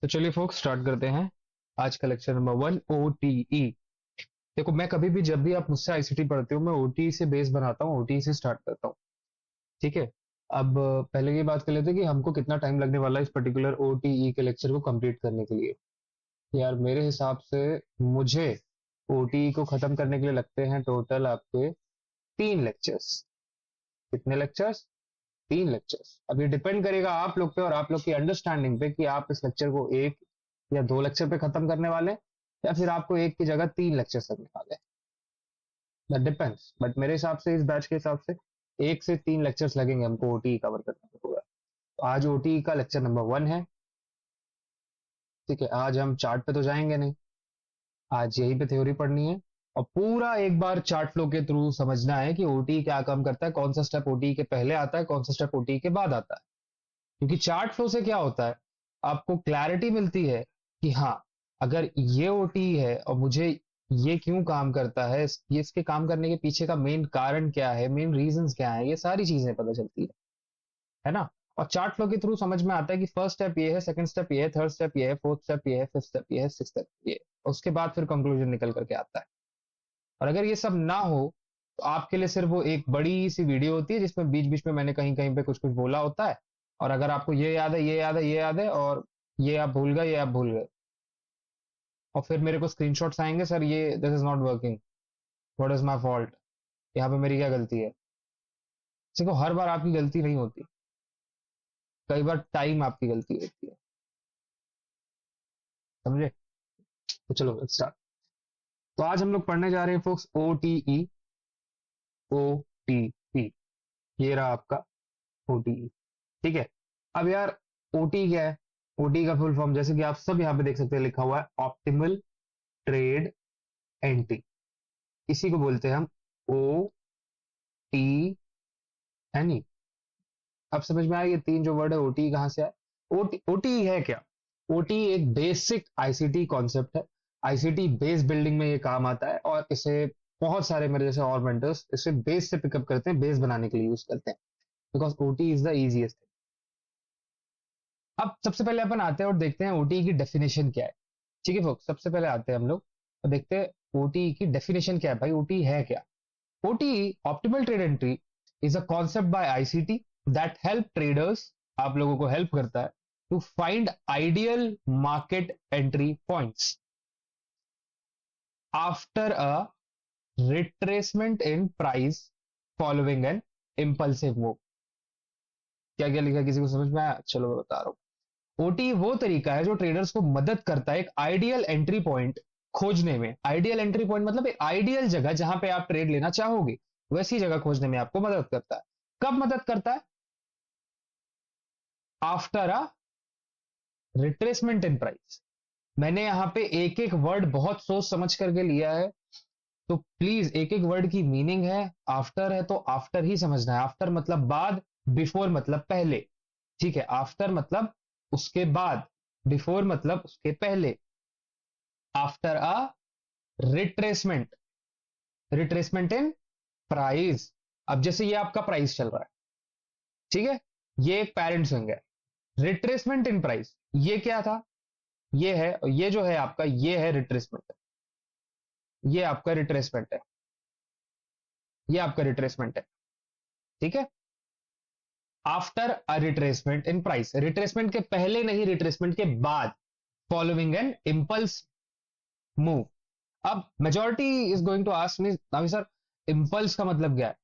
तो चलिए focus start करते हैं आज का लेक्चर नंबर 1 ओटीई। देखो, मैं कभी भी जब भी आप मुझसे आईसीटी पढ़ते हो मैं ओटीई से बेस बनाता हूँ, ओटीई से स्टार्ट करता हूँ। ठीक है। अब पहले ये बात कर लेते हैं कि हमको कितना टाइम लगने वाला है इस पर्टिकुलर ओटीई के लेक्चर को कंप्लीट करने के लिए। यार मेरे हिसाब से मुझे ओटीई को खत्म करने के लिए लगते हैं टोटल आपके 3 लेक्चर्स। कितने लेक्चर्स? 3 लेक्चर्स। अब ये डिपेंड करेगा आप लोग पे और आप लोग की अंडरस्टैंडिंग पे कि आप इस लेक्चर को 1 या 2 लेक्चर पे खत्म करने वाले हैं या फिर आपको एक की जगह 3 लेक्चर करने वाले हैं। दैट डिपेंड्स, बट मेरे हिसाब से इस बैच के हिसाब से 1 से 3 लेक्चर्स लगेंगे हमको ओटीई कवर करने में पूरा। तो आज ओटीई का लेक्चर नंबर 1 है। ठीक है, आज हम चार्ट पे तो जाएंगे नहीं, आज यहीं पे थ्योरी पढ़नी है और पूरा एक बार चार्ट फ्लो के थ्रू समझना है कि ओटीई क्या काम करता है, कौन सा स्टेप ओटीई के पहले आता है, कौन सा स्टेप ओटीई के बाद आता है। क्योंकि चार्ट फ्लो से क्या होता है, आपको क्लैरिटी मिलती है कि हाँ, अगर ये ओटी है और मुझे ये क्यों काम करता है, ये इसके काम करने के पीछे का मेन कारण क्या है, मेन रीजंस क्या है, ये सारी चीजें पता चलती है ना। और चार्ट फ्लो के थ्रू समझ में आता है कि फर्स्ट स्टेप ये है, सेकंड स्टेप ये है, थर्ड स्टेप ये है, फोर्थ स्टेप ये है, फिफ्थ स्टेप ये है, सिक्स्थ स्टेप ये है। और उसके बाद फिर कंक्लूजन निकल करके आता है। और अगर ये सब ना हो तो आपके लिए सिर्फ वो एक बड़ी सी वीडियो होती है जिसमें बीच बीच में मैंने कहीं कहीं पे कुछ कुछ बोला होता है। और अगर आपको ये याद है, ये याद है, ये याद है और ये आप भूल गए, ये आप भूल गए, और फिर मेरे को स्क्रीनशॉट्स आएंगे, सर ये this is not working, what is my fault, यहाँ पे मेरी क्या गलती है। देखो, हर बार आपकी गलती नहीं होती, कई बार टाइम आपकी गलती होती है। समझे? तो चलो स्टार्ट। तो आज हम लोग पढ़ने जा रहे हैं फोक्स ओटीई। ओटीई, ये रहा आपका ओटीई। ठीक है। अब यार, ओटी क्या है? ओटी का फुल फॉर्म जैसे कि आप सब यहां पे देख सकते हैं, लिखा हुआ है ऑप्टिमल ट्रेड एंट्री। इसी को बोलते हैं हम ओ टी एन ई। अब समझ में आया ये 3 जो वर्ड है ओटी कहां से आए। ओटी ओटी है क्या? ओटी एक बेसिक आईसीटी कॉन्सेप्ट है। आईसीटी बेस बिल्डिंग में ये काम आता है और इसे बहुत सारे मेरे जैसे और मेंटर्स इसे बेस से पिकअप करते हैं, बेस बनाने के लिए यूज करते हैं, because OT is the easiest. अब सबसे पहले अपन आते हैं और देखते हैं ओटी की डेफिनेशन क्या है। ठीक है फोक्स, सबसे पहले आते हैं हम लोग और देखते हैं ओटी की डेफिनेशन क्या है। भाई ओटी है क्या? OT, optimal trade entry, is a concept by ICT that help traders, आप लोगों को हेल्प करता है to find ideal market entry points after a retracement in price following an impulsive move. क्या क्या लिखा है, किसी को समझ में आया? चलो मैं बता रहा हूं। ओटी वो तरीका है जो ट्रेडर्स को मदद करता है एक आइडियल एंट्री पॉइंट खोजने में। आइडियल एंट्री पॉइंट मतलब एक आइडियल जगह जहां पे आप ट्रेड लेना चाहोगे, वैसी जगह खोजने में आपको मदद करता है। कब मदद करता है? After a retracement in price. मैंने यहां पे एक एक वर्ड बहुत सोच समझ करके लिया है, तो प्लीज एक एक वर्ड की मीनिंग है। आफ्टर है तो आफ्टर ही समझना है। आफ्टर मतलब बाद, बिफोर मतलब पहले। ठीक है, आफ्टर मतलब उसके बाद, बिफोर मतलब उसके पहले। After a retracement, retracement in price. अब जैसे ये आपका प्राइस चल रहा है, ठीक है, ये एक पेरेंट स्विंग है। रिट्रेसमेंट इन प्राइस ये क्या था? ये है, और ये जो है आपका, ये है रिट्रेसमेंट। ये आपका रिट्रेसमेंट है, ये आपका रिट्रेसमेंट है। ठीक है। After a retracement in price, retracement के पहले नहीं, रिट्रेसमेंट के बाद, फॉलोइंग एन इंपल्स मूव। अब majority is going to ask me, अभी सर इंपल्स का मतलब क्या है?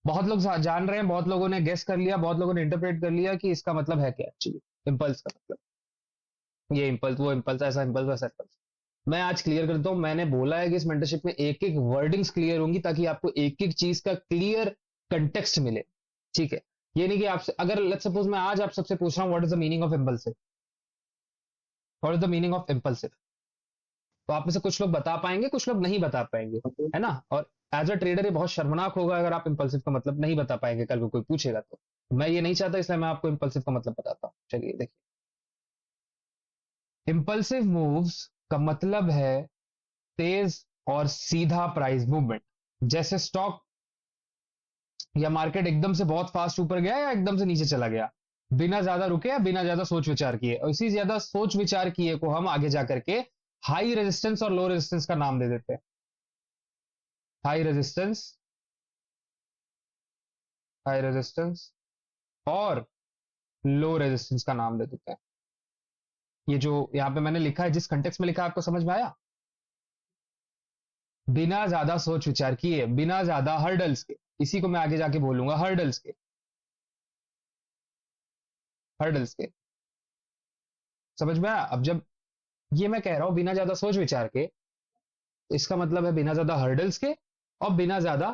बहुत लोग जान रहे हैं, बहुत लोगों ने गेस कर लिया, बहुत लोगों ने इंटरप्रेट कर लिया कि इसका मतलब है क्या एक्चुअली इंपल्स का मतलब। ये इंपल्स, वो इंपल्स, ऐसा इंपल्स, वैसा इंपल्स। मैं आज क्लियर करता हूं। मैंने बोला है कि इस मेंटरशिप में एक एक वर्डिंग्स क्लियर होंगी ताकि आपको एक एक चीज का क्लियर कंटेक्स्ट मिले। ठीक है। ये नहीं कि आपसे अगर लेट्स सपोज मैं आज आप सबसे पूछ रहा हूं what is the meaning of impulsive, what is the meaning of impulsive, तो आप में से कुछ लोग बता पाएंगे, कुछ लोग नहीं बता पाएंगे, है ना। और एज अ ट्रेडर ये बहुत शर्मनाक होगा अगर आप इंपल्सिव का मतलब नहीं बता पाएंगे, कल को कोई पूछेगा तो। मैं ये नहीं चाहता, इसलिए मैं आपको इंपल्सिव का मतलब बताता हूं। चलिए देखिए, इंपल्सिव मूव्स का मतलब है तेज और सीधा प्राइस मूवमेंट। जैसे स्टॉक या मार्केट एकदम से बहुत फास्ट ऊपर गया या एकदम से नीचे चला गया, बिना ज्यादा रुके या बिना ज्यादा सोच विचार किए, और इसी ज्यादा सोच विचार किए को हम आगे जाकर के हाई रेजिस्टेंस और लो रेजिस्टेंस का नाम दे देते हैं। हाई रेजिस्टेंस, हाई रेजिस्टेंस और लो रेजिस्टेंस का नाम दे देते हैं। ये जो यहाँ पे मैंने लिखा है, जिस कंटेक्स्ट में लिखा है, आपको समझ में आया? बिना ज्यादा सोच विचार किए, बिना ज्यादा हर्डल्स के, इसी को मैं आगे जाके बोलूंगा हर्डल्स के, हर्डल्स के। समझ में आया? अब जब ये मैं कह रहा हूं बिना ज्यादा सोच विचार के, इसका मतलब है बिना ज्यादा हर्डल्स के और बिना ज्यादा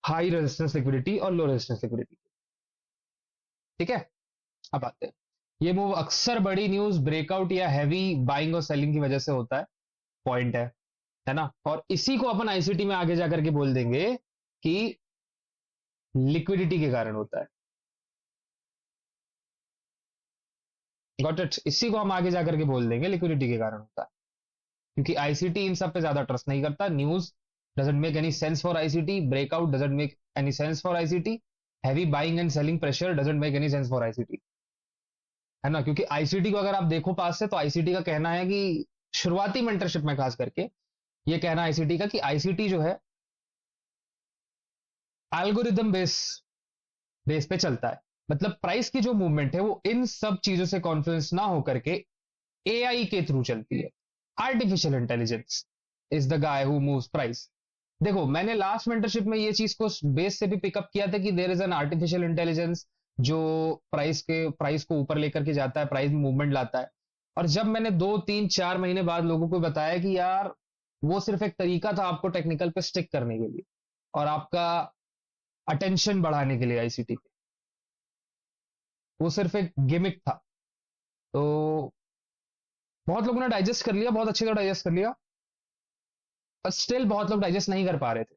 हाई रेजिस्टेंस लिक्विडिटी और लो रेजिस्टेंस लिक्विडिटी। ठीक है, अब आते हैं। ये मूव अक्सर बड़ी न्यूज, ब्रेकआउट या हैवी बाइंग और सेलिंग की वजह से होता है, पॉइंट है ना? और इसी को अपन आईसीटी में आगे जाकर के बोल देंगे कि लिक्विडिटी के कारण होता है। Got it? इसी को हम आगे जाकर के बोल देंगे लिक्विडिटी के कारण होता है, क्योंकि आईसीटी इन सब पे ज्यादा ट्रस्ट नहीं करता। News doesn't make any sense for ICT, breakout doesn't make any sense for ICT, heavy buying and selling pressure doesn't make any sense for ICT, है ना? क्योंकि आईसीटी को अगर आप देखो पास से, तो आईसीटी का कहना है कि शुरुआती मेंटरशिप में खास करके ये कहना आईसीटी का कि आईसीटी जो है एल्गोरिदम बेस पे चलता है। मतलब प्राइस की जो मूवमेंट है वो इन सब चीजों से कॉन्फ्लुएंस ना होकर के एआई के थ्रू चलती है। Artificial intelligence is the guy who moves price. देखो, मैंने लास्ट मेंटरशिप में ये चीज को बेस से भी पिकअप किया था कि there is an artificial intelligence जो प्राइस को ऊपर लेकर के जाता है, प्राइस में मूवमेंट लाता है। और जब मैंने 2 3 4 महीने बाद लोगों को बताया कि यार वो सिर्फ एक तरीका था आपको टेक्निकल पे स्टिक करने के लिए और आपका अटेंशन बढ़ाने के लिए आईसीटी पे, वो सिर्फ एक गिमिक था। तो बहुत लोगों ने डाइजेस्ट कर लिया, बहुत अच्छे से डाइजेस्ट कर लिया, पर स्टिल बहुत लोग डाइजेस्ट नहीं कर पा रहे थे।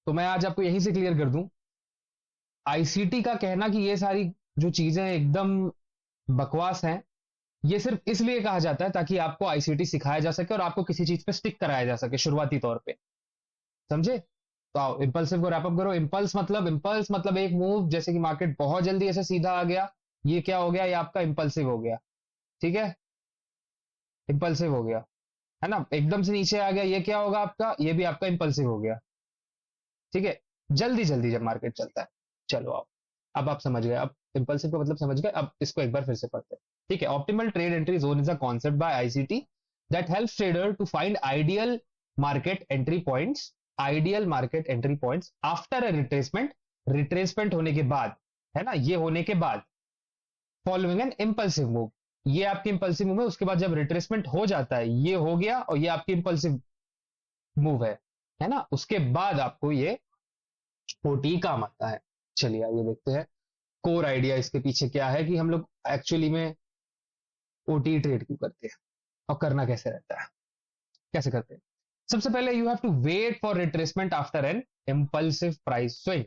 तो मैं आज आपको यहीं से क्लियर कर दूं, आईसीटी का कहना कि ये सारी जो चीजें एकदम बकवास हैं, ये सिर्फ इसलिए कहा जाता है ताकि आपको आईसीटी सिखाया जा सके और आपको किसी चीज पे स्टिक कराया जा सके शुरुआती तौर पे। समझे? तो आओ इंपल्सिव को रैप अप करो। इंपल्स मतलब एक मूव, जैसे कि मार्केट बहुत जल्दी ऐसे सीधा आ गया, ये क्या हो गया? ये आपका इंपल्सिव हो गया। ठीक है, इंपल्सिव हो गया, है ना? एकदम से नीचे आ गया, ये क्या होगा आपका? ये भी आपका इंपल्सिव हो गया। ठीक है, जल्दी जल्दी जब मार्केट चलता है। चलो आओ, अब आप समझ गए, अब इंपल्सिव का मतलब समझ गए। अब इसको एक बार फिर से पढ़ते हैं। ठीक है, optimal trade entry zone is a concept by ICT that helps trader to find ideal market entry points after a retracement, retracement होने के बाद, है ना? ये होने के बाद, फॉलोइंग एन इंपल्सिव मूव, ये आपकी इंपल्सिव मूव है। उसके बाद जब रिट्रेसमेंट हो जाता है, ये हो गया और ये आपकी इंपल्सिव मूव है ना? उसके बाद आपको ये ओटी काम आता है। चलिए आइए देखते हैं कोर आइडिया इसके पीछे क्या है, कि हम लोग एक्चुअली में ओटी ट्रेड क्यों करते हैं और करना कैसे रहता है, कैसे करते हैं। सबसे पहले you have to wait for retracement after an impulsive price swing.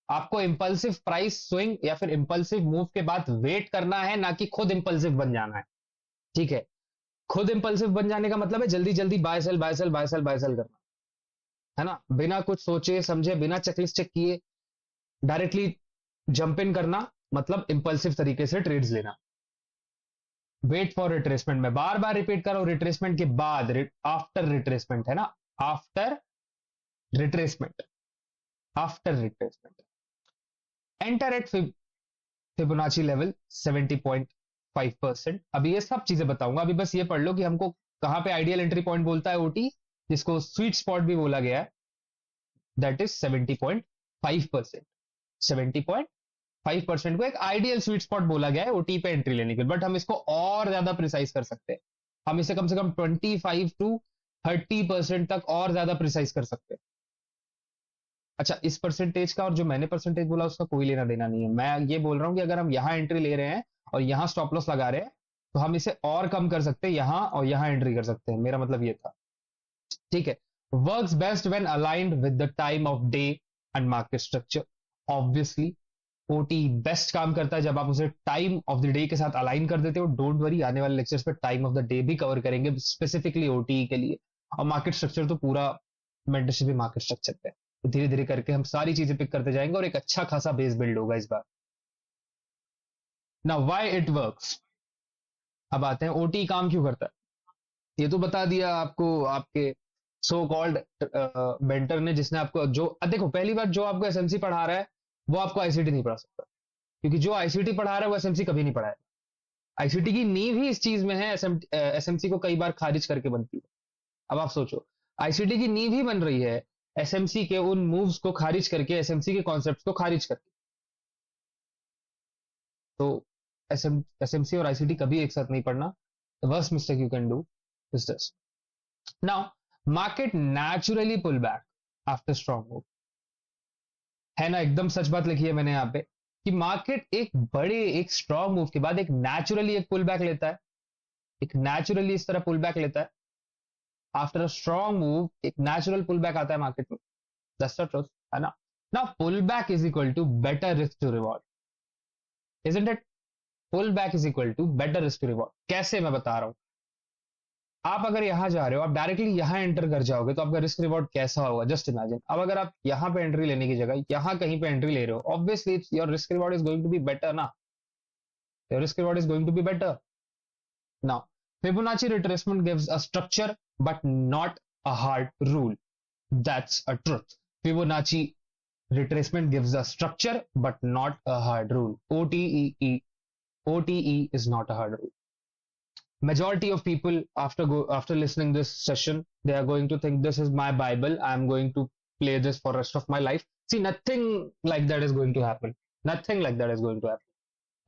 आपको इंपल्सिव प्राइस स्विंग या फिर इंपल्सिव मूव के बाद वेट करना है, ना कि खुद इंपल्सिव बन जाना है। ठीक है, खुद इंपल्सिव बन जाने का मतलब है जल्दी जल्दी buy sell buy sell buy sell buy sell करना, है ना? बिना कुछ सोचे समझे, बिना चेकलिस्ट चेक किए डायरेक्टली जंप इन करना, मतलब इंपल्सिव तरीके से ट्रेड्स लेना। वेट फॉर रिट्रेसमेंट, में बार बार रिपीट कर रहा हूं, रिट्रेसमेंट के बाद, आफ्टर रिट्रेसमेंट, है ना? After retracement, after retracement enter eight Fibonacci level 70.5%। अभी ये सब चीजें बताऊंगा, अभी बस ये पढ़ लो कि हमको कहां पे आइडियल एंट्री पॉइंट बोलता है ओटी, जिसको स्वीट स्पॉट भी बोला गया है, दैट इज 70.5%। 70.5% को एक आइडियल स्वीट स्पॉट बोला गया है ओटी पे एंट्री लेने के लिए। बट हम इसको और ज्यादा प्रिसाइज कर सकते हैं, हम इसे कम से कम 25 to 30% तक और ज्यादा प्रिसाइज कर सकते हैं। अच्छा, इस परसेंटेज का और जो मैंने परसेंटेज बोला उसका कोई लेना देना नहीं है। मैं ये बोल रहा हूं कि अगर हम यहां एंट्री ले रहे हैं और यहां स्टॉप लॉस लगा रहे हैं, तो हम इसे और कम कर सकते हैं, यहां और यहां एंट्री कर सकते हैं। मेरा मतलब ये था। ठीक है, works best when aligned with the time of day and market structure. Obviously OT best काम करता है जब आप उसे टाइम ऑफ द डे के साथ अलाइन कर देते हो। डोंट वरी, आने वाले लेक्चर्स पे टाइम ऑफ द डे भी कवर करेंगे स्पेसिफिकली ओटी के लिए, और मार्केट स्ट्रक्चर तो पूरा मेंटरशिप भी मार्केट स्ट्रक्चर पे। धीरे धीरे करके हम सारी चीजें पिक करते जाएंगे और एक अच्छा खासा बेस बिल्ड होगा इस बार। Now why it works. अब आते हैं ओटी काम क्यों करता है। ये तो बता दिया आपको आपके सो कॉल्ड बेंटर ने, जिसने आपको जो देखो पहली बात, जो आपको एसएमसी पढ़ा रहा है वो आपको आईसीटी नहीं पढ़ा सकता, क्योंकि जो आईसीटी पढ़ा रहा है वो एसएमसी कभी नहीं पढ़ाया। आईसीटी की नींव ही इस चीज में है, एसएमसी को कई बार खारिज करके बनती है। अब आप सोचो, आईसीटी की नींव ही बन रही है एसएमसी के उन मूव्स को खारिज करके, एसएमसी के कॉन्सेप्ट्स को खारिज करके। तो एसएमसी और आईसीटी कभी एक साथ नहीं पढ़ना। The worst mistake you can do is this. Now market naturally pull back after strong move, है ना, एकदम सच बात लिखी है मैंने यहाँ पे कि मार्केट एक स्ट्रॉन्ग मूव के बाद एक नेचुरली एक पुल बैक लेता है, एक नेचुरली इस तरह पुल बैक लेता है। आफ्टर अ स्ट्रॉन्ग मूव एक नेचुरल पुल बैक आता है मार्केट में। दैट्स द ट्रुथ, है ना। Now pull back is equal to better risk to reward, isn't it. Pull back is equal to better risk to reward. कैसे, मैं बता रहा हूं। आप अगर यहां जा रहे हो, आप डायरेक्टली यहां एंटर कर जाओगे तो आपका रिस्क रिवॉर्ड कैसा होगा, जस्ट इमेजिन। अब अगर आप यहां पे एंट्री लेने की जगह यहां कहीं पे एंट्री ले रहे हो, obviously your risk reward is going to be better ना। Your risk reward is going to be better. Now Fibonacci retracement gives a structure but not a hard rule. That's a truth. Fibonacci retracement gives a structure but not a hard rule. OTE is not a hard rule. Majority of people after listening this session, they are going to think this is my Bible. I'm going to play this for rest of my life. See, nothing like that is going to happen. Nothing like that is going to happen.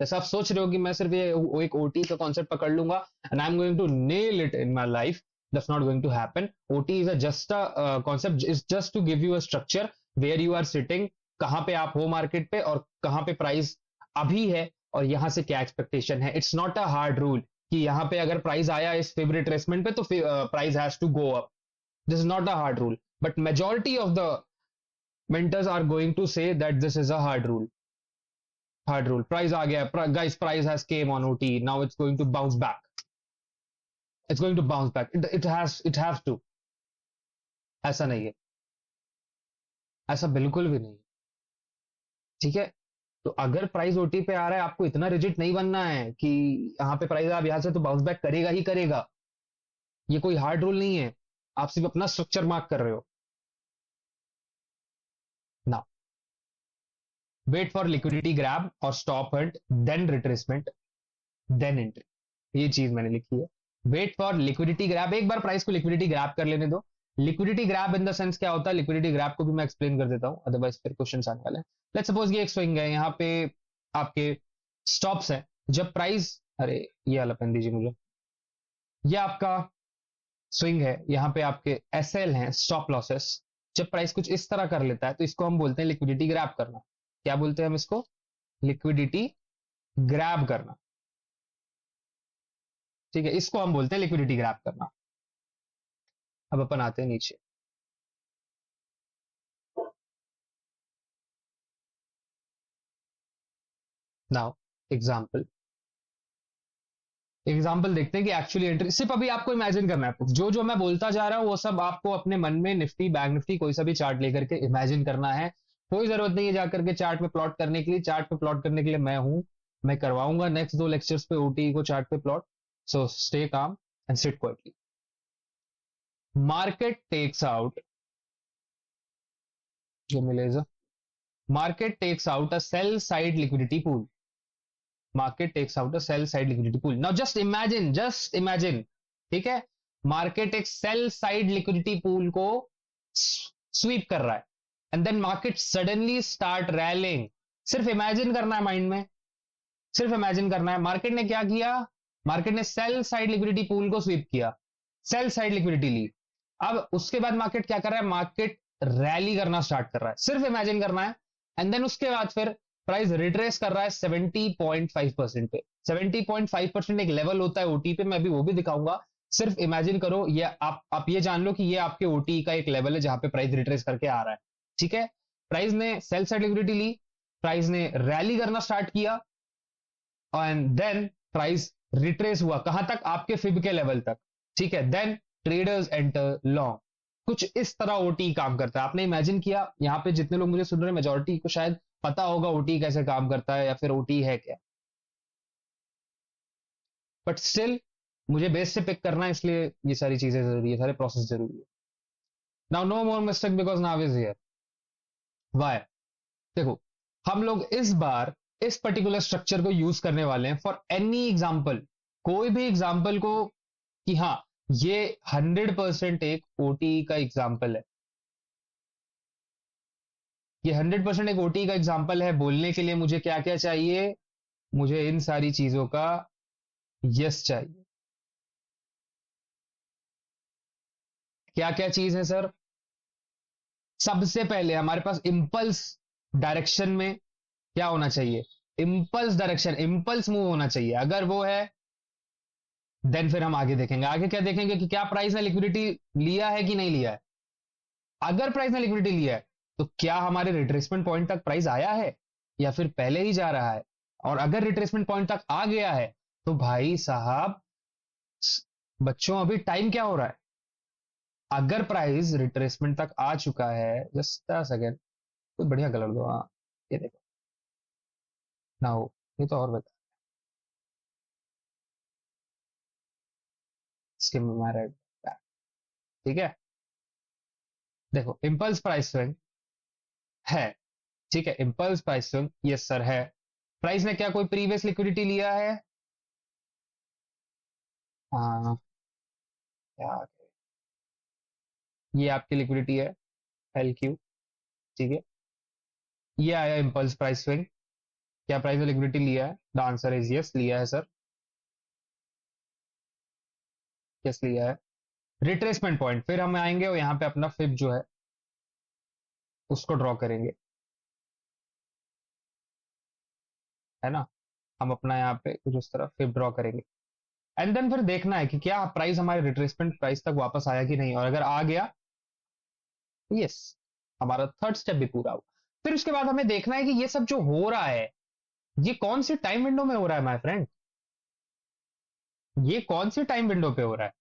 जैसे आप सोच रहे हो कि मैं सिर्फ ये एक ओटी का कॉन्सेप्ट पकड़ लूंगा and I am going to nail it in my life, that's not going to happen. OT is just a concept, is just to give you a structure where you are sitting, कहां पे आप हो market पे और कहां पे price अभी है और यहां से क्या एक्सपेक्टेशन है। It's not a hard rule कि यहां पे अगर प्राइस आया इस फेवरेट रिट्रेसमेंट पे तो price has to go up. This is not a hard rule, but majority of the mentors are going to say that this is a hard rule. Hard rule. Price आ गया, guys, price has came on OT. Now it's going to bounce back. It's going to bounce back. It has to. ऐसा नहीं है, ऐसा बिल्कुल भी नहीं। ठीक है, तो अगर प्राइस ओटी पे आ रहा है, आपको इतना रिजिड नहीं बनना है कि यहाँ पे प्राइस आप यहाँ से तो बाउंस बैक करेगा ही करेगा। ये कोई हार्ड रूल नहीं है, आप सिर्फ अपना स्ट्रक्चर मार्क कर रहे हो ना। वेट फॉर लिक्विडिटी ग्रैब और stop hunt, then retracement, then entry. ये चीज मैंने लिखी है। वेट फॉर लिक्विडिटी ग्रैब, एक बार प्राइस को लिक्विडिटी ग्रैब कर लेने दो। Liquidity grab in the sense क्या होता है, लिक्विडिटी ग्रैब को भी मैं एक्सप्लेन कर देता हूं, अदरवाइज फिर क्वेश्चन आने वाले हैं। लेट्स सपोज ये एक स्विंग है, यहाँ पे आपके स्टॉप्स है। जब प्राइस, अरे ये वाला पेन दीजिए मुझे, ये आपका स्विंग है, यहाँ पे आपके एसएल हैं, स्टॉप लॉसेस। जब प्राइस कुछ इस तरह कर लेता है तो इसको हम बोलते हैं लिक्विडिटी ग्रैब करना। क्या बोलते हैं हम इसको, लिक्विडिटी ग्रैब करना। ठीक है, इसको हम बोलते हैं लिक्विडिटी ग्रैब करना। अब अपन आते हैं नीचे। नाउ एग्जाम्पल, एग्जाम्पल देखते हैं कि एक्चुअली एंट्री, सिर्फ अभी आपको इमेजिन करना है। जो जो मैं बोलता जा रहा हूं वो सब आपको अपने मन में निफ्टी, बैंक निफ्टी, कोई सा भी चार्ट लेकर के इमेजिन करना है। कोई जरूरत नहीं है जाकर के चार्ट पे प्लॉट करने के लिए। चार्ट पे प्लॉट करने के लिए मैं हूं, मैं करवाऊंगा नेक्स्ट 2 लेक्चर्स पे ओटी को चार्ट पे plot. So stay calm and sit quietly. Market takes out, जो मिलेगा, market takes out a sell side liquidity pool. Market takes out a sell side liquidity pool. Now just imagine, ठीक है, market एक sell side liquidity pool को sweep कर रहा है and then market suddenly start rallying. सिर्फ imagine करना है माइंड में, सिर्फ इमेजिन करना है। मार्केट ने क्या किया, मार्केट ने सेल साइड लिक्विडिटी पूल को स्वीप किया, सेल साइड लिक्विडिटी ली। अब उसके बाद मार्केट क्या कर रहा है, मार्केट रैली करना स्टार्ट कर रहा है। सिर्फ इमेजिन करना है एंड देन उसके बाद फिर प्राइस रिट्रेस कर रहा है 70.5% पे। 70.5% एक लेवल होता है ओटी पे, मैं अभी वो भी दिखाऊंगा। सिर्फ इमेजिन करो, ये आप ये जान लो कि ये आपके ओटी का एक लेवल है जहां पे प्राइस रिट्रेस करके आ रहा है। ठीक है, प्राइस ने सेल साइड लिक्विडिटी ली, प्राइस ने रैली करना स्टार्ट किया एंड देन प्राइस रिट्रेस हुआ कहां तक, आपके फिब के लेवल तक। ठीक है, देन ट्रेडर्स एंटर लॉन्ग। कुछ इस तरह ओटी काम करता है। आपने इमेजिन किया, यहाँ पे जितने लोग मुझे सुन रहे हैं मेजोरिटी को शायद पता होगा ओटी कैसे काम करता है या फिर ओटी है क्या, बट स्टिल मुझे बेस से पिक करना है, इसलिए ये सारी चीजें जरूरी है, सारे प्रोसेस जरूरी है। Now no more mistake because now is here. Why? देखो, हम लोग इस बार इस पर्टिकुलर स्ट्रक्चर को यूज करने वाले हैं फॉर एनी एग्जाम्पल, कोई भी एग्जाम्पल को, कि हाँ ये 100% एक ओटी का एग्जाम्पल है, ये 100% एक ओटी का एग्जाम्पल है। बोलने के लिए मुझे क्या क्या चाहिए? मुझे इन सारी चीजों का यस चाहिए। क्या क्या चीज है सर? सबसे पहले हमारे पास इंपल्स डायरेक्शन में क्या होना चाहिए? इंपल्स डायरेक्शन, इंपल्स मूव होना चाहिए। अगर वो है देन फिर हम आगे देखेंगे। आगे क्या देखेंगे कि क्या प्राइस ने लिक्विडिटी लिया है कि नहीं लिया है। अगर प्राइस ने लिक्विडिटी लिया है तो क्या हमारे रिट्रेसमेंट पॉइंट तक प्राइस आया है या फिर पहले ही जा रहा है। और अगर रिट्रेसमेंट पॉइंट तक आ गया है तो भाई साहब, बच्चों अभी टाइम क्या हो रहा है? अगर प्राइस रिट्रेसमेंट तक आ चुका है, जस्ट अ सेकेंड, कोई बढ़िया कलर दो। हाँ, ये देखो ना हो, ये तो और बता, इसके में मैं रेड, ठीक है। देखो इम्पल्स प्राइस स्विंग है, ठीक है, impulse price swing, yes sir है। प्राइस ने क्या कोई प्रीवियस लिक्विडिटी लिया है? हाँ, क्या, ये आपकी लिक्विडिटी है, एल क्यू, ठीक है। ये आया इम्पल्स प्राइस स्विंग। क्या प्राइस ने लिक्विडिटी लिया है? द आंसर इज यस, लिया है सर, यस लिया है। रिट्रेसमेंट पॉइंट, फिर हम आएंगे और यहाँ पे अपना फिब जो है उसको ड्रॉ करेंगे, है ना। हम अपना यहाँ पे कुछ उस तरह फिब ड्रॉ करेंगे, एंड देन फिर देखना है कि क्या प्राइस हमारे रिट्रेसमेंट प्राइस तक वापस आया कि नहीं, और अगर आ गया, यस, हमारा थर्ड स्टेप भी पूरा हुआ। फिर उसके बाद हमें देखना है कि ये सब जो हो रहा है, ये कौन सी टाइम विंडो में हो रहा है माय फ्रेंड, ये कौन सी टाइम विंडो पे हो रहा है,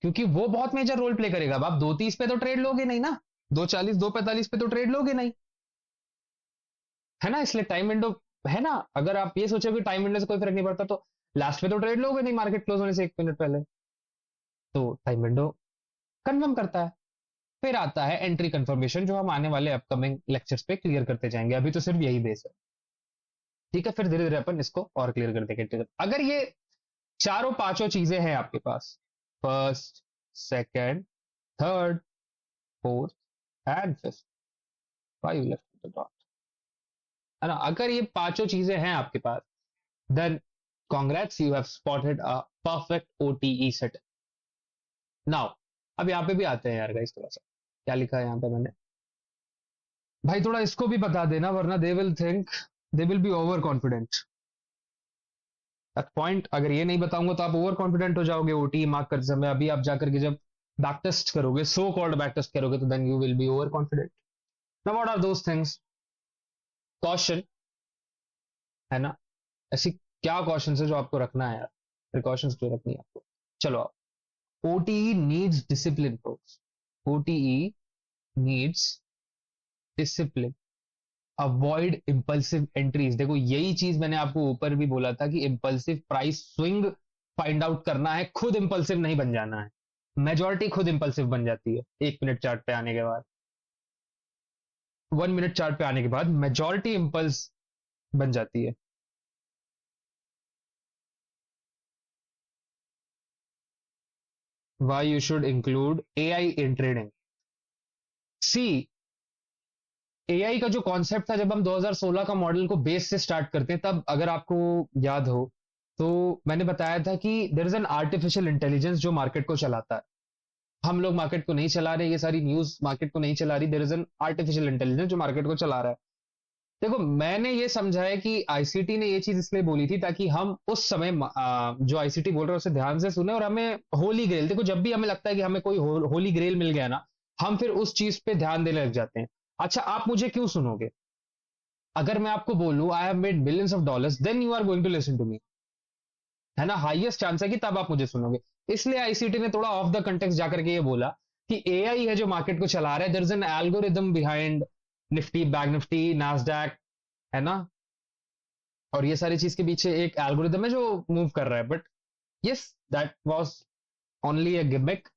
क्योंकि वो बहुत मेजर रोल प्ले करेगा। अब आप 2:30 पे तो ट्रेड लोगे नहीं ना, 2:40 2:45 पे तो ट्रेड लोगे नहीं, है ना। इसलिए टाइम विंडो, है ना। अगर आप ये सोचो कि टाइम विंडो से कोई फर्क नहीं पड़ता, तो लास्ट पे तो ट्रेड लोगे नहीं मार्केट क्लोज होने से 1 मिनट पहले, तो टाइम विंडो कंफर्म करता है। फिर आता है एंट्री कंफर्मेशन, जो हम आने वाले अपकमिंग लेक्चर्स पे क्लियर करते जाएंगे, अभी तो सिर्फ यही बेस है, ठीक है। फिर धीरे धीरे अपन इसको और क्लियर कर देंगे। अगर ये चारों पांचों चीजें हैं आपके पास, first, second, third, fourth and fifth, five left the dot, है ना। अगर ये पांचों चीजें हैं आपके पास, then congrats, you have spotted a perfect OTE set. Now अब यहाँ पे भी आते हैं यार गाइस, थोड़ा सा क्या लिखा है यहाँ पे मैंने, भाई थोड़ा इसको भी बता देना, वरना they will think, they will be over confident eight point. अगर ये नहीं बताऊंगा तो आप ओवर कॉन्फिडेंट हो जाओगे ओटी मार्क करते समय। अभी आप जाकर के जब बैक टेस्ट करोगे, सो कॉल्ड बैक टेस्ट करोगे, तो then you will be over confident. Now what are those things? Caution, है ना। ऐसी क्या कॉशन है जो आपको रखना है यार, प्रिकॉशंस जो रखनी है आपको। चलो आप, OTE needs discipline force, OTE needs discipline, avoid impulsive entries. देखो यही चीज मैंने आपको ऊपर भी बोला था कि impulsive price swing find out करना है, खुद इंपल्सिव नहीं बन जाना है। मेजोरिटी खुद इंपल्सिव बन जाती है 1 मिनट चार्ट पे आने के बाद, 1 मिनट चार्ट पे आने के बाद मेजोरिटी इंपल्स बन जाती है। Why you should include AI in trading? See, AI का जो कॉन्सेप्ट था, जब हम 2016 का मॉडल को बेस से स्टार्ट करते हैं, तब अगर आपको याद हो तो मैंने बताया था कि there is an artificial intelligence जो मार्केट को चलाता है। हम लोग मार्केट को नहीं चला रहे, ये सारी न्यूज मार्केट को नहीं चला रही, there is an artificial intelligence जो मार्केट को चला रहा है। देखो मैंने ये समझा है कि आईसीटी ने ये चीज इसलिए बोली थी ताकि हम उस समय जो आईसीटी बोल रहा है उसे ध्यान से सुने, और हमें होली ग्रेल, देखो जब भी हमें लगता है कि हमें कोई होली ग्रेल मिल गया ना, हम फिर उस चीज पे ध्यान देने लग जाते हैं। अच्छा आप मुझे क्यों सुनोगे? अगर मैं आपको बोलूं I have made billions of dollars, then you are going to listen to me, है ना। हाईएस्ट चांस है कि तब आप मुझे सुनोगे। इसलिए आईसीटी ने थोड़ा ऑफ द कंटेक्स्ट जाकर के ये बोला कि एआई है जो मार्केट को चला रहा है, there is an algorithm behind Nifty, bank Nifty, Nasdaq, है ना, और ये सारी चीज के पीछे एक एल्गोरिदम है जो मूव कर रहा है। But yes, that was only a gimmick,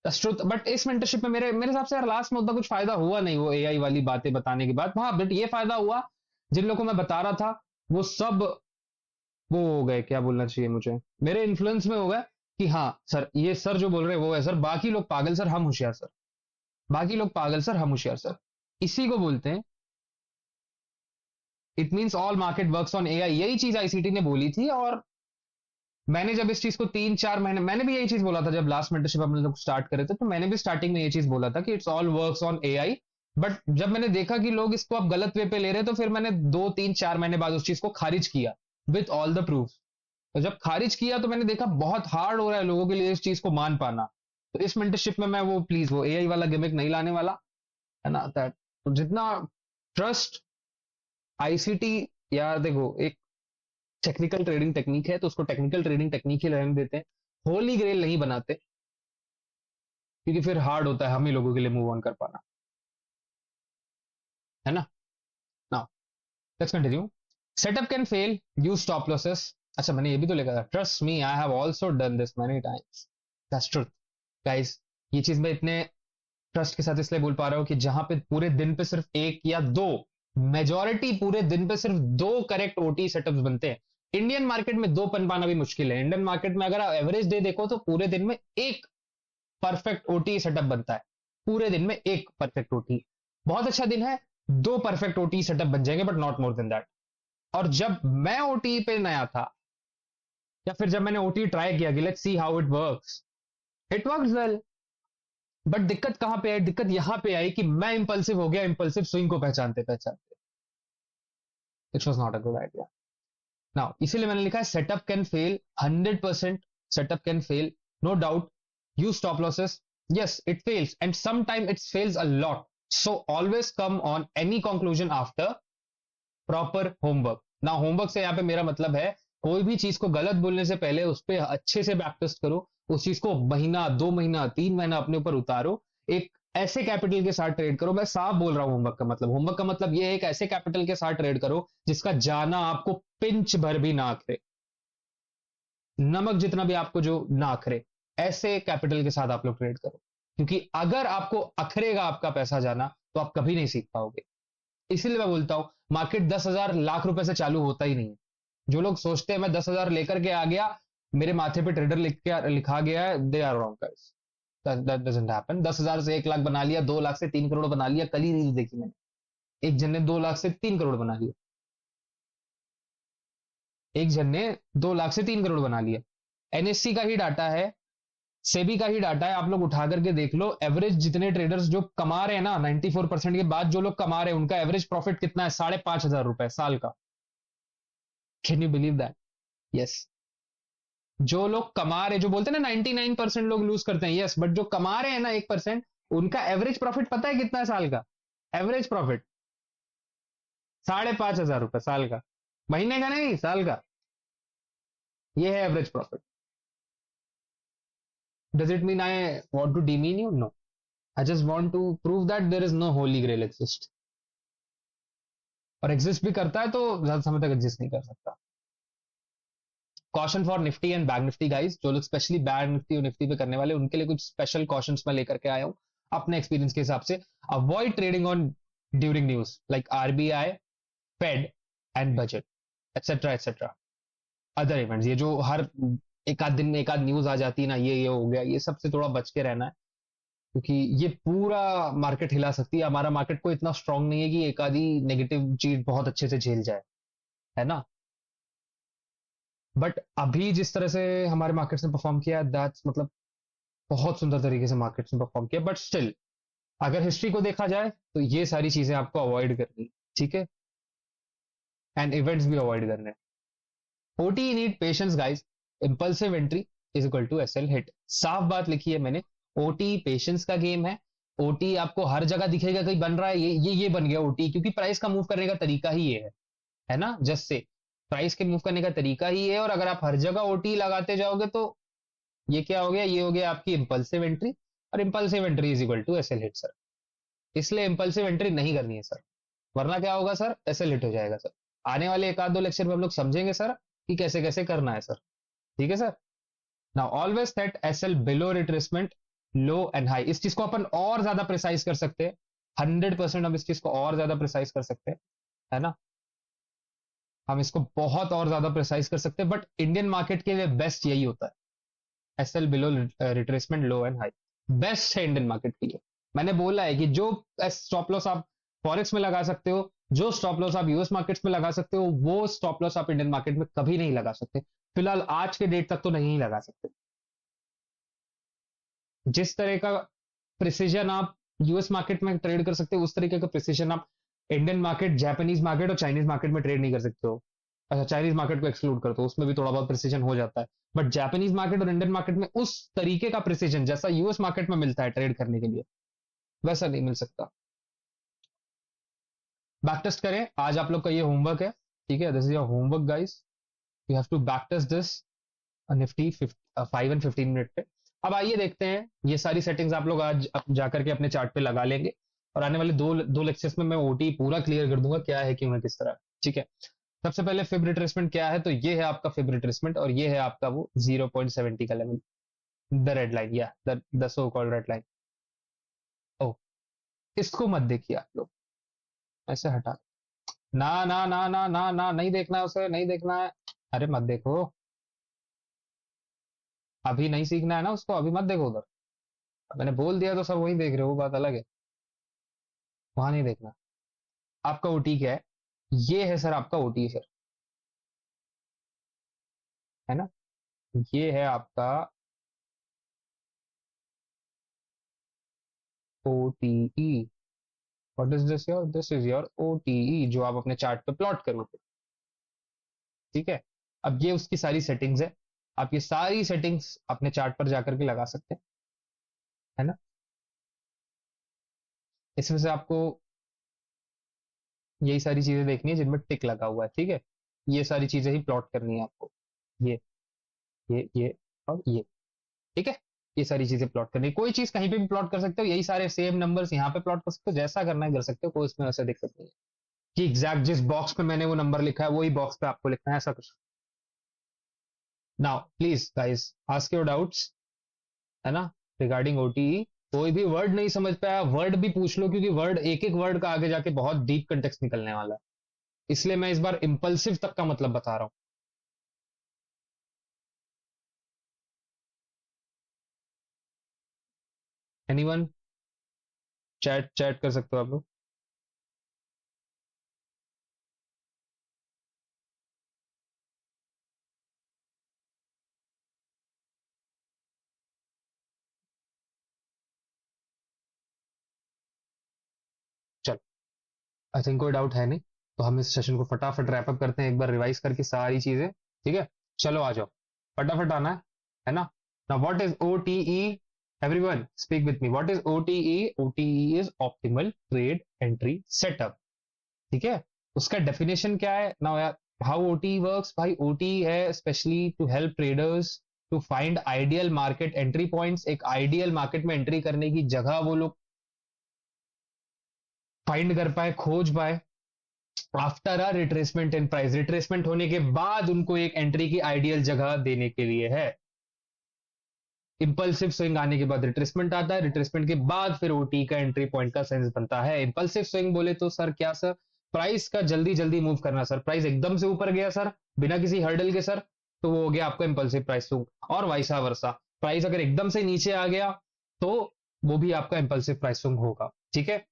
truth. But इस मेंटरशिप में मेरे मेरे हिसाब से यार लास्ट में उतना कुछ फायदा हुआ नहीं, वो एआई वाली बातें बताने के बाद। हाँ, बट ये फायदा हुआ, जिन लोगों को मैं बता रहा था वो सब वो हो गए, क्या बोलना चाहिए मुझे, मेरे इन्फ्लुएंस में हो गए कि हाँ सर, ये सर जो बोल रहे हैं वो है सर, बाकी लोग पागल सर, हम होशियार सर, बाकी लोग पागल सर, हम होशियार सर। इसी को बोलते हैं, it means all market works on AI. यही चीज आईसीटी ने बोली थी। और मैंने जब इस चीज को 3-4 महीने, मैंने भी यही चीज बोला था जब लास्ट मेंटरशिप हम लोग स्टार्ट करे थे, तो मैंने भी स्टार्टिंग में ये चीज बोला था कि it's all works on AI. But जब मैंने देखा कि लोग इसको अब गलत वे पे ले रहे हैं, तो फिर मैंने 2-3-4 महीने बाद उस चीज को खारिज किया विथ ऑल द प्रूफ। तो जब खारिज किया तो मैंने देखा बहुत हार्ड हो रहा है लोगों के लिए इस चीज को मान पाना। तो इस मेंटरशिप में मैं वो प्लीज वो एआई वाला गिमिक नहीं लाने वाला, है ना। दैट तो जितना ट्रस्ट आईसीटी, या देखो एक टेक्निकल ट्रेडिंग टेक्निक है तो उसको टेक्निकल ट्रेडिंग टेक्निक ही रहने देते हैं, होली ग्रेल नहीं बनाते, क्योंकि फिर हार्ड होता है हम ही लोगों के लिए मूव ऑन कर पाना, है ना। Now let's continue. Setup can fail, use stop losses. अच्छा, मैंने ये भी तो लिखा था, trust me I have also done this many times, that's truth guys. ये चीज मैं इतने ट्रस्ट के साथ इसलिए बोल पा रहा हूं कि जहां पे पूरे दिन पे सिर्फ एक या दो, मेजॉरिटी पूरे दिन पे सिर्फ दो करेक्ट ओटी सेटअप्स बनते हैं। इंडियन मार्केट में दो बन पाना भी मुश्किल है। इंडियन मार्केट में अगर आप एवरेज डे देखो तो पूरे दिन में एक परफेक्ट ओटी सेटअप बनता है। पूरे दिन में एक परफेक्ट ओटी, बहुत अच्छा दिन है, दो परफेक्ट ओटी सेटअप बन जाएंगे, but not more than that. और जब मैं ओटी पे नया था, या फिर जब मैंने ओटी ट्राई किया कि let's see how it works, it works well. But दिक्कत कहां पे आई? दिक्कत यहां पे आई कि मैं इंपल्सिव हो गया, इंपल्सिव स्विंग को पहचानते पहचानते। It was not a good idea. Now इसीलिए मैंने लिखा है setup can fail 100%, setup can fail, no doubt. Use stop losses, yes it fails and sometimes it fails a lot, so always come on any conclusion after proper homework। ना homework से यहाँ पे मेरा मतलब है कोई भी चीज को गलत बोलने से पहले उस पर अच्छे से बैक टेस्ट करो, उस चीज को महीना, 2 महीना, 3 महीना अपने ऊपर उतारो, एक ऐसे कैपिटल के साथ ट्रेड करो। मैं साफ बोल रहा हूं, होमवर्क का मतलब ये है एक ऐसे कैपिटल के साथ ट्रेड करो जिसका जाना आपको पिंच भर भी ना आखरे, नमक जितना भी आपको जो ना अखरे, ऐसे कैपिटल के साथ आप लोग ट्रेड करो। क्योंकि अगर आपको अखरेगा आपका पैसा जाना, तो आप कभी नहीं सीख पाओगे। इसीलिए मैं बोलता हूं मार्केट 10,000 लाख रुपए से चालू होता ही नहीं है। जो लोग सोचते हैं मैं 10,000 लेकर के आ गया, मेरे माथे पे ट्रेडर लिखा गया है, they are wrong guys. That doesn't happen. 10,000 से 1 लाख बना लिया, 2 लाख से 3 करोड़ बना लिया। कल ही रील देखी मैंने, एक जन ने 2 लाख से 3 करोड़ बना लिया, एक जन ने 2 लाख से 3 करोड़ बना लिया। एनएससी का ही डाटा है, सेबी का ही डाटा है, आप लोग उठा करके देख लो। एवरेज जितने ट्रेडर्स जो कमा रहे हैं ना, 94% के बाद जो लोग कमा रहे हैं, उनका एवरेज प्रॉफिट कितना है? 5,500 रुपए साल का। Can you believe that? Yes. जो लोग कमा रहे, जो बोलते हैं ना 99% लोग लूज करते हैं, यस, बट जो कमा रहे हैं ना 1%, उनका एवरेज प्रॉफिट पता है कितना है साल का? एवरेज प्रॉफिट 5,500 रुपए साल का, महीने का नहीं, साल का। ये है average profit. Does it mean I want to demean you? No, I just want to prove that there is no holy grail exist। और एग्जिस्ट भी करता है तो ज्यादा समय तक एग्जिस्ट नहीं कर सकता। Caution for Nifty and bank Nifty guys, जो लोग स्पेशली बैंक निफ्टी और निफ्टी पे करने वाले, उनके लिए कुछ स्पेशल कॉशंस मैं लेकर के आया हूं अपने एक्सपीरियंस के हिसाब से। Avoid trading on during news like RBI, Fed and budget, etcetera etcetera, other events. ये जो हर एक आध दिन में एक आध न्यूज आ जाती है ना, ये हो गया, ये सबसे थोड़ा बच के रहना है, क्योंकि ये पूरा मार्केट हिला सकती है। हमारा मार्केट को इतना स्ट्रांग नहीं है कि एक आधी नेगेटिव चीज बहुत अच्छे से झेल जाए, है ना। बट अभी जिस तरह से हमारे मार्केट्स ने परफॉर्म किया, दैट्स मतलब बहुत सुंदर तरीके से मार्केट्स ने परफॉर्म किया। बट स्टिल अगर हिस्ट्री को देखा जाए तो ये सारी चीजें आपको अवॉइड करनी, ठीक है, एंड इवेंट्स भी अवॉइड करने। OT need patience guys, impulsive entry is equal to SL hit. साफ बात लिखी है मैंने, ओटी पेशेंस का गेम है। ओटी आपको हर जगह दिखेगा कहीं बन रहा है, ये बन गया ओटी, क्योंकि प्राइस का मूव करने का तरीका ही ये है ना। जस्ट से प्राइस के मूव करने का तरीका ही है, और अगर आप हर जगह ओटी लगाते जाओगे तो ये क्या हो गया? ये हो गया आपकी इंपल्सिव एंट्री। और impulsive entry is equal to SL hit sir. इसलिए इंपल्सिव एंट्री नहीं करनी है सर, वरना क्या होगा सर, एसएल हिट हो जाएगा सर। आने वाले एक आध दो लेक्चर में हम लोग समझेंगे सर कि कैसे कैसे करना है सर। ठीक है sir. Now always set SL below retracement low and high. इस चीज को अपन और ज्यादा प्रिसाइज कर सकते हैं, 100% हम इस चीज को और ज्यादा प्रिसाइज कर सकते हैं, है ना। हम इसको बहुत और ज्यादा प्रिसाइज कर सकते हैं, बट इंडियन मार्केट के लिए बेस्ट यही होता है, SL below retracement low and high best है इंडियन मार्केट के लिए। मैंने बोला है कि जो स्टॉप लॉस आप फॉरेक्स में लगा सकते हो, जो स्टॉप लॉस आप यूएस मार्केट्स में लगा सकते हो, वो स्टॉप लॉस आप इंडियन मार्केट में कभी नहीं लगा सकते। फिलहाल आज के डेट तक तो नहीं लगा सकते। जिस तरह का प्रिसीजन आप यूएस मार्केट में ट्रेड कर सकते हो, उस तरीके का प्रिसीजन आप इंडियन मार्केट, जापानीज मार्केट और चाइनीज मार्केट में ट्रेड नहीं कर सकते हो। अच्छा, चाइनीज मार्केट को एक्सक्लूड कर दो, उसमें भी थोड़ा बहुत प्रिसीजन हो जाता है, बट जापानीज मार्केट और इंडियन मार्केट में उस तरीके का प्रिसीजन जैसा यूएस मार्केट में मिलता है ट्रेड करने के लिए, वैसा नहीं मिल सकता। बैक टेस्ट करें, आज आप लोग का ये होमवर्क है, ठीक है। This is your homework guys, you have to back test this Nifty 5 and 15 minute पे। अब आइए देखते हैं, ये सारी सेटिंग्स आप लोग आज जाकर के अपने चार्ट पे लगा लेंगे, और आने वाले दो दो लेक्चर्स में मैं ओटी पूरा क्लियर कर दूंगा क्या है, क्यों है, किस तरह। ठीक है। सबसे पहले फिब रिट्रेसमेंट क्या है, तो ये है आपका फिब रिट्रेसमेंट, और ये है आपका वो 0.70 का लेवल, द रेड लाइन, या the so called red line. ओ, इसको मत देखिए आप लोग, ऐसे हटा, ना ना ना ना ना ना, नहीं देखना है उसे, नहीं देखना है। अरे मत देखो, अभी नहीं सीखना है ना उसको, अभी मत देखो उधर। मैंने बोल दिया तो सब वही देख रहे हो, वो बात अलग है, वहां नहीं देखना। आपका ओटी क्या है, ये है सर आपका ओटी सर, है ना। ये है आपका OTE. What is this your, this is your OTE, जो आप अपने चार्ट पे प्लॉट करोगे। ठीक है। अब ये उसकी सारी सेटिंग्स है, आप ये सारी सेटिंग्स अपने चार्ट पर जाकर के लगा सकते हैं, है ना। इसमें से आपको यही सारी चीजें देखनी है जिनमें टिक लगा हुआ है, ठीक है। ये सारी चीजें ही प्लॉट करनी है आपको, ये ये और ये, ठीक है। ये सारी चीजें प्लॉट करनी है, कोई चीज कहीं पे भी प्लॉट कर सकते हो, यही सारे सेम नंबर्स यहाँ पे प्लॉट कर सकते हो, जैसा करना है कर सकते हो, कोई इसमें ऐसा दिक्कत नहीं है कि एग्जैक्ट जिस बॉक्स पे मैंने वो नंबर लिखा है वही बॉक्स पे आपको लिखना है, ऐसा कुछ। Now please guys ask your doubts, है ना, रिगार्डिंग ओटीई। कोई भी वर्ड नहीं समझ पाया, वर्ड भी पूछ लो, क्योंकि वर्ड, एक एक वर्ड का आगे जाके बहुत डीप कंटेक्स्ट निकलने वाला है, इसलिए मैं इस बार इंपल्सिव तक का मतलब बता रहा हूं। एनीवन, चैट चैट कर सकते हो आप लोग। चलो, आई थिंक कोई डाउट है नहीं, तो हम इस सेशन को फटाफट रैप अप करते हैं, एक बार रिवाइज करके सारी चीजें, ठीक है। चलो आ जाओ, फटाफट आना है ना। Now what is OTE, everyone speak with me, what is OTE. OTE is optimal trade entry setup, ठीक है। उसका डेफिनेशन क्या है ना यार, हाउ ओटी वर्क्स, भाई ओटी है specially to help traders to find ideal market entry points. एक आइडियल मार्केट में एंट्री करने की जगह वो लोग फाइंड कर पाए, खोज पाए, after a retracement in price, retracement होने के बाद उनको एक एंट्री की आइडियल जगह देने के लिए है। इंपल्सिव स्विंग आने के बाद रिट्रेसमेंट आता है, रिट्रेसमेंट के बाद फिर ओटी का एंट्री पॉइंट का सेंस बनता है। इंपल्सिव स्विंग बोले तो सर क्या सर, प्राइस का जल्दी जल्दी मूव करना सर, प्राइस एकदम से ऊपर गया सर बिना किसी हर्डल के सर, तो वो हो गया आपका इंपल्सिव प्राइस स्विंग, और वाइसा वर्सा, प्राइस अगर एकदम से नीचे आ गया तो वो भी आपका इंपल्सिव प्राइस स्विंग होगा, ठीक है।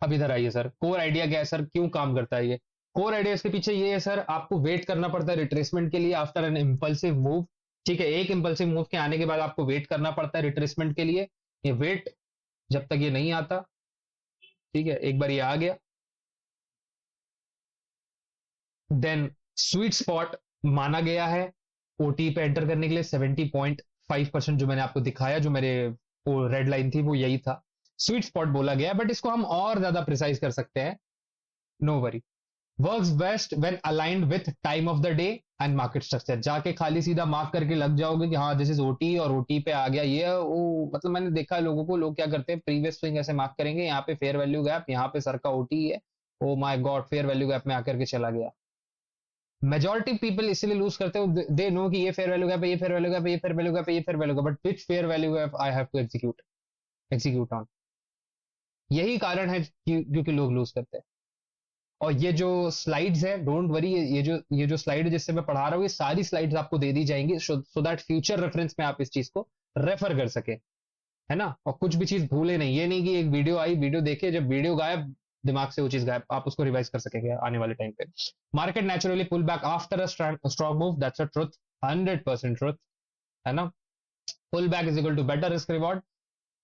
अब इधर आइए सर, कोर आइडिया क्या है सर, क्यों काम करता है ये। कोर आइडिया इसके पीछे ये है सर, आपको वेट करना पड़ता है रिट्रेसमेंट के लिए आफ्टर एन इंपल्सिव मूव, ठीक है। एक इंपल्सिव मूव के आने के बाद आपको वेट करना पड़ता है रिट्रेसमेंट के लिए, ये वेट जब तक ये नहीं आता, ठीक है। एक बार ये आ गया, देन स्वीट स्पॉट माना गया है ओटी पे एंटर करने के लिए 70.5%, जो मैंने आपको दिखाया, जो मेरे वो रेड लाइन थी वो यही था, स्वीट स्पॉट बोला गया, बट इसको हम और ज्यादा प्रिसाइज कर सकते हैं, no worry. Works best when aligned with time of the day, and market structure, जाके खाली सीधा मार्क करके लग जाओगे कि हाँ दिस इज ओटी और ओटी पे आ गया ये वो। मतलब मैंने देखा है लोगों को, लोग क्या करते हैं प्रीवियस स्विंग ऐसे मार्क करेंगे, यहाँ पे फेयर वैल्यू गैप, यहाँ पे सर का ओटी है, oh my God fair value gap में आकर के चला गया। मेजोरिटी पीपल इसलिए लूज करते हो, दे नो कि ये फेयर वैल्यू गैप है, ये फेयर वैल्यू गैप है, ये फेयर वैल्यू गैप है, ये fair value gap, but which fair value gap I have to execute on. यही कारण है क्योंकि लोग लूज करते हैं। और ये जो स्लाइड्स है, डोंट वरी, ये जो स्लाइड है जिससे मैं पढ़ा रहा हूँ, ये सारी स्लाइड्स आपको दे दी जाएंगी सो दैट फ्यूचर रेफरेंस में आप इस चीज को रेफर कर सके, है ना। और कुछ भी चीज भूले नहीं, ये नहीं कि एक वीडियो आई, वीडियो देखे, जब वीडियो गायब दिमाग से वो चीज गायब, आप उसको रिवाइज कर सकेंगे आने वाले टाइम पे। Market naturally pull back after a strong move, that's a truth, 100% truth, है ना। Pull back is equal to better risk reward.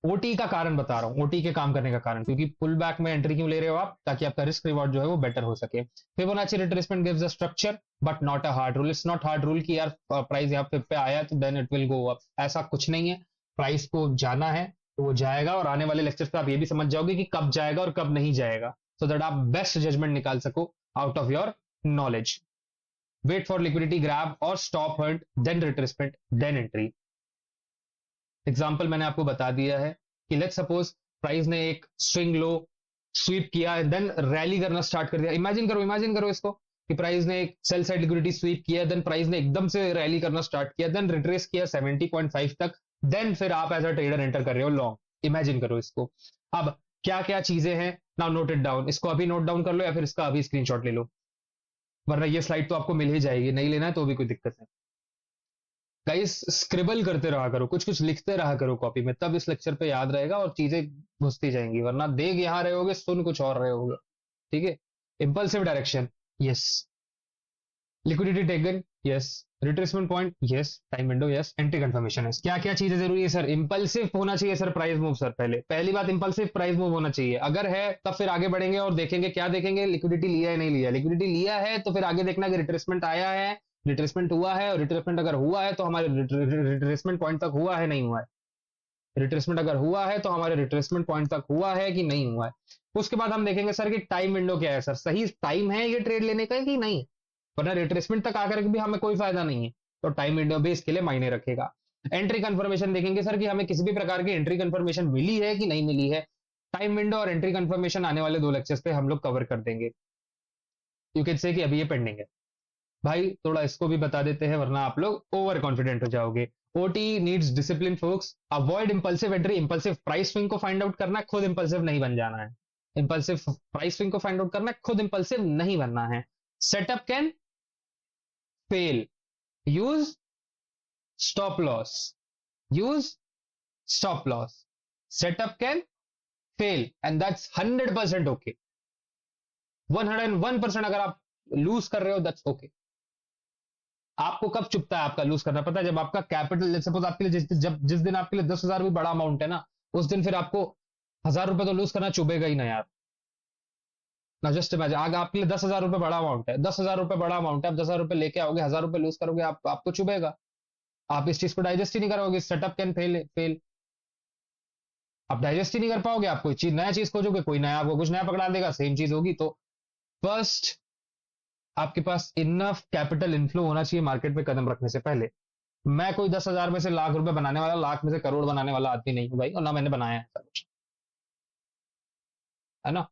OT का कारण बता रहा हूँ, ओटी के काम करने का कारण, क्योंकि पुल बैक में एंट्री क्यों ले रहे हो आप, ताकि आपका रिस्क रिवॉर्ड जो है वो बेटर हो सके। Fibonacci retracement gives a structure but not a hard rule. It's not hard rule कि यार प्राइस यहाँ पे आया तो then it will go up, ऐसा कुछ नहीं है। प्राइस को जाना है तो वो जाएगा, और आने वाले लेक्चर्स पे आप ये भी समझ जाओगे कि कब जाएगा और कब नहीं जाएगा, सो दैट आप बेस्ट जजमेंट निकाल सको out of your knowledge. Wait for liquidity grab और stop hunt, then retracement, then entry. Example मैंने आपको बता दिया है कि लेट्स सपोज प्राइस ने एक स्विंग लो स्वीप किया, देन रैली करना स्टार्ट कर दिया। इमेजिन करो इसको कि प्राइस ने एक सेल साइड लिक्विडिटी स्वीप किया, देन प्राइस ने एकदम से रैली करना स्टार्ट किया, देन रिट्रेस किया 70.5 तक, देन फिर आप एज अ ट्रेडर एंटर कर रहे हो लॉन्ग। इमेजिन करो इसको। अब क्या क्या चीजें हैं, नाउ नोट इट डाउन, इसको अभी नोट डाउन कर लो या फिर इसका अभी स्क्रीनशॉट ले लो, वरना ये स्लाइड तो आपको मिल ही जाएगी, नहीं लेना है तो भी कोई दिक्कत नहीं। गाइस स्क्रिबल करते रहा करो, कुछ कुछ लिखते रहा करो कॉपी में, तब इस लेक्चर पे याद रहेगा और चीजें घुसती जाएंगी, वरना देख यहाँ रहे होगे, सुन कुछ और रहे होगे। ठीक है। Impulsive direction, yes. Liquidity taken, yes. Retracement point, yes. Time window, yes. Entry confirmation, yes. क्या क्या चीजें जरूरी है सर, इंपल्सिव होना चाहिए सर प्राइस मूव। सर पहली बात इंपल्सिव प्राइस मूव होना चाहिए, अगर है तब फिर आगे बढ़ेंगे और देखेंगे, क्या देखेंगे, लिक्विडिटी लिया है नहीं लिया। लिक्विडिटी लिया है तो फिर आगे देखना कि रिट्रेसमेंट आया है, रिट्रेसमेंट हुआ है, और रिट्रेसमेंट अगर हुआ है तो हमारे रिट्रेसमेंट पॉइंट तक हुआ है नहीं हुआ है, रिट्रेसमेंट अगर हुआ है तो हमारे रिट्रेसमेंट पॉइंट तक हुआ है कि नहीं हुआ है। उसके बाद हम देखेंगे सर कि टाइम विंडो क्या है, सर सही टाइम है ये ट्रेड लेने का कि नहीं, वरना रिट्रेसमेंट तक आकर के भी हमें कोई फायदा नहीं है, तो टाइम विंडो भी इसके लिए मायने रखेगा। एंट्री कंफर्मेशन देखेंगे सर कि हमें किसी भी प्रकार की एंट्री कंफर्मेशन मिली है कि नहीं मिली है। टाइम विंडो और एंट्री कंफर्मेशन आने वाले 2 लेक्चर्स पे हम लोग कवर कर देंगे, यू कैन से कि अभी ये पेंडिंग है। भाई थोड़ा इसको भी बता देते हैं, वरना आप लोग ओवर कॉन्फिडेंट हो जाओगे। OT needs discipline focus, avoid impulsive entry. Impulsive price swing को फाइंड आउट करना है, खुद इंपल्सिव नहीं बन जाना है। इंपल्सिव प्राइस स्विंग को फाइंड आउट करना है, खुद इंपल्सिव नहीं बनना है। Setup can fail, use stop loss, use stop loss. Setup can fail and that's 100% okay. 101% अगर आप लूज कर रहे हो दैट्स ओके। आपको कब चुपता है आपका लूज करना, पता है जब आपका कैपिटल, सपोज आपके लिए जिस दिन आपके लिए 10,000 भी बड़ा अमाउंट है ना, उस दिन फिर आपको 1,000 रुपए तो लूज करना चुभेगा ही ना यार। ना जस्ट इमेजिन, आगे आपके लिए 10,000 रुपए बड़ा अमाउंट है, 10,000 रुपए बड़ा अमाउंट है, आप 10,000 रुपए लेके आओगे, 1,000 रुपए लूज करोगे, आपको चुभेगा। आप इस चीज को डाइजेस्ट ही नहीं करोगे, सेटअप कैन फेल। आप डाइजेस्ट ही नहीं कर पाओगे, आप कोई चीज नया चीज खोजोगे, कोई नया आपको कुछ नया पकड़ा देगा, सेम चीज होगी। तो फर्स्ट आपके पास इनफ कैपिटल इनफ्लो होना चाहिए मार्केट में कदम रखने से पहले। मैं कोई 10,000 में से लाख रुपए बनाने वाला, लाख में से करोड़ बनाने वाला आदमी नहीं हूं भाई, और ना मैंने बनाया है ऐसा कुछ, है ना।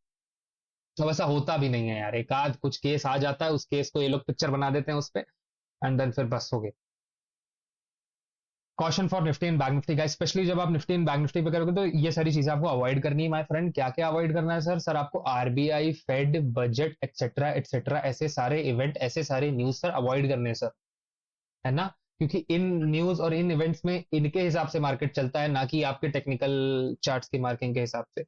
तो वैसा होता भी नहीं है यार, एक आध कुछ केस आ जाता है, उस केस को ये लोग पिक्चर बना देते हैं उस पे, एंड देन फिर बस हो गए। Caution for Nifty and bank Nifty guys, specially जब आप निफ्टी एंड बैंक निफ्टी पे करोगे तो ये सारी चीजें आपको अवॉइड करनी है माय फ्रेंड। क्या क्या अवॉइड करना है सर आपको RBI, Fed, budget etcetera etcetera, ऐसे सारे इवेंट, ऐसे सारे न्यूज सर अवॉइड करने हैं सर, है ना। क्योंकि इन न्यूज और इन इवेंट्स में इनके हिसाब से मार्केट चलता है, ना कि आपके टेक्निकल चार्ट्स की मार्किंग के हिसाब से।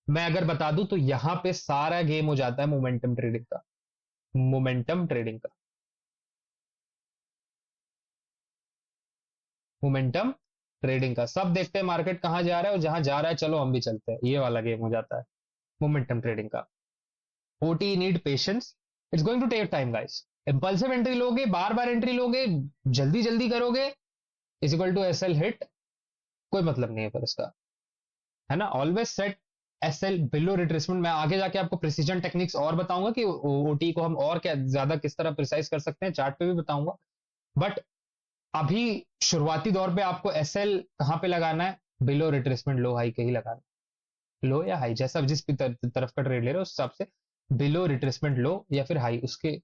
मैं अगर बता दूं तो यहां पे सारा गेम हो जाता है मोमेंटम ट्रेडिंग का, मोमेंटम ट्रेडिंग का, मोमेंटम ट्रेडिंग का। सब देखते हैं मार्केट कहां जा रहा है, और जहां जा रहा है चलो हम भी चलते हैं, ये वाला गेम हो जाता है मोमेंटम ट्रेडिंग का। OT need patience, it's going to take time guys. Impulsive entry लोगे, बार बार एंट्री लोगे, जल्दी जल्दी करोगे, is equal to S L hit, कोई मतलब नहीं है फिर इसका, है ना। Always set SL below retracement, मैं आगे जाके आपको प्रिसीजन टेक्निक्स और बताऊंगा कि ओटी को हम और क्या ज्यादा किस तरह प्रिसाइज कर सकते हैं, चार्ट पे भी बताऊंगा। बट अभी शुरुआती दौर पे आपको एसएल कहां पे लगाना है, बिलो रिट्रेसमेंट लो हाई के ही लगाना है, लो या हाई जैसा जिस भी तरफ का ट्रेड ले रहे हो उस हिसाब से, बिलो रिट्रेसमेंट लो या फिर हाई, उसके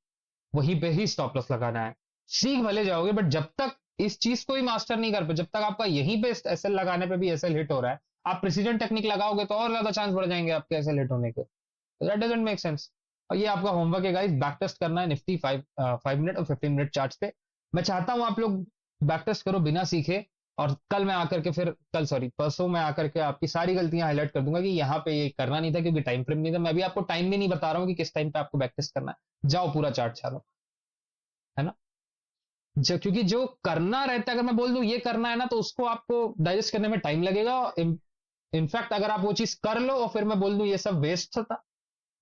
वहीं पे ही स्टॉप लॉस लगाना है। सीख भले जाओगे बट जब तक इस चीज को ही मास्टर नहीं कर पाए, जब तक आपका यहीं पे एसएल लगाने पे भी एसएल हिट हो रहा है, आप प्रिसीजन टेक्निक लगाओगे तो और ज्यादा चांस बढ़ जाएंगे आपके एसएल हिट होने के। That doesn't make sense. और ये आपका होमवर्क है गाइस, बैक टेस्ट करना है निफ्टी 5 मिनट और 15 मिनट चार्ट पे। मैं चाहता हूं आप लोग बैक टेस्ट करो बिना सीखे, और कल मैं आकर के फिर कल सॉरी परसों मैं आकर के आपकी सारी गलतियां हाईलाइट कर दूंगा कि यहाँ पे ये करना नहीं था क्योंकि टाइम फ्रेम नहीं था। मैं भी आपको टाइम भी नहीं बता रहा हूँ कि किस टाइम पे आपको बैक टेस्ट करना है, जाओ पूरा चार्ट छालो, है ना। क्योंकि जो करना रहता है, अगर मैं बोल दूं ये करना है ना, तो उसको आपको डाइजेस्ट करने में टाइम लगेगा। इनफैक्ट अगर आप वो चीज कर लो और फिर मैं बोल दूं ये सब वेस्ट था,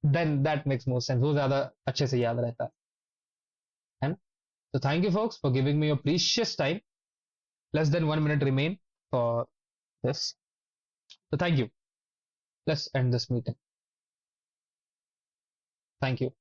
then that makes more sense, वो ज्यादा अच्छे से याद रहता है ना। तो thank you folks for giving me your precious time. Less than 1 minute remain for this. So thank you. Let's end this meeting. Thank you.